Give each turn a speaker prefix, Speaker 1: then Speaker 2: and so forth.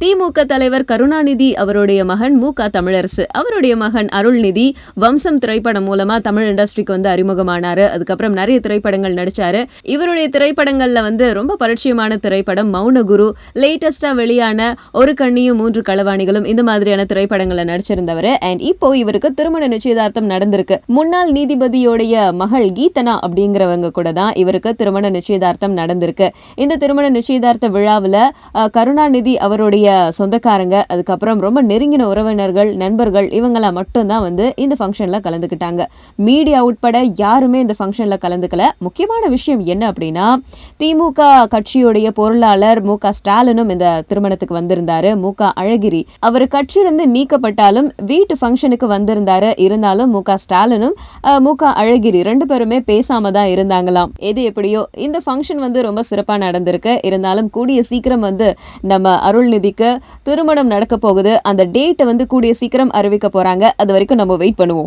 Speaker 1: திமுக தலைவர் கருணாநிதி அவருடைய மகன் மு.க. தமிழரசு, அவருடைய மகன் அருள்நிதி வம்சம் திரைப்படம் மூலமா தமிழ் இண்டஸ்ட்ரிக்கு வந்து அறிமுகமானாரு. அதுக்கப்புறம் நிறைய திரைப்படங்கள் நடிச்சாரு. இவருடைய திரைப்படங்கள்ல வந்து ரொம்ப பரிச்சயமான திரைப்படம் மௌனகுரு, லேட்டஸ்டா வெளியான ஒரு கண்ணியும் மூன்று களவாணிகளும், இந்த மாதிரியான திரைப்படங்கள்ல நடிச்சிருந்தவர். அண்ட் இப்போ இவருக்கு திருமண நிச்சயதார்த்தம் நடந்திருக்கு. முன்னாள் நீதிபதியோடைய மகள் கீதனா அப்படிங்கிறவங்க கூட தான் இவருக்கு திருமண நிச்சயதார்த்தம் நடந்திருக்கு. இந்த திருமண நிச்சயதார்த்த விழாவில் கருணாநிதி அவருடைய சொந்தக்காரங்க, அதுக்கப்புறம் ரொம்ப நெருங்கின உறவினர்கள், நண்பர்கள் இவங்கெல்லாம் மட்டும்தான் வந்து இந்த ஃபங்க்ஷன்ல கலந்துக்கிட்டாங்க. மீடியா உட்பட யாருமே இந்த ஃபங்க்ஷன்ல கலந்துக்கல. முக்கியமான விஷயம் என்ன அப்படின்னா, திமுக கட்சியுடைய பொருளாளர் மு.க. ஸ்டாலினும் இந்த திருமணத்துக்கு வந்திருந்தாரு. மு.க. அழகிரி அவர் கட்சியிலிருந்து நீக்கப்பட்டாலும் வீட்டு ஃபங்க்ஷனுக்கு வந்திருந்தாரு. இருந்தாலும் மு.க. ஸ்டாலினும் மு.க. அழகிரி ரெண்டு பேருமே பேசாம தான் இருந்தாங்களாம். எது எப்படியோ இந்த ஃபங்க்ஷன் வந்து ரொம்ப சிறப்பா நடந்திருக்கு. இருந்தாலும் கூடிய சீக்கிரம் வந்து நம்ம அருள்நிதிக்கு திருமணம் நடக்க போகுது. அந்த டேட்டை வந்து கூடிய சீக்கிரம் அறிவிக்க போறாங்க. அது வரைக்கும் நம்ம வெயிட் பண்ணுவோம்.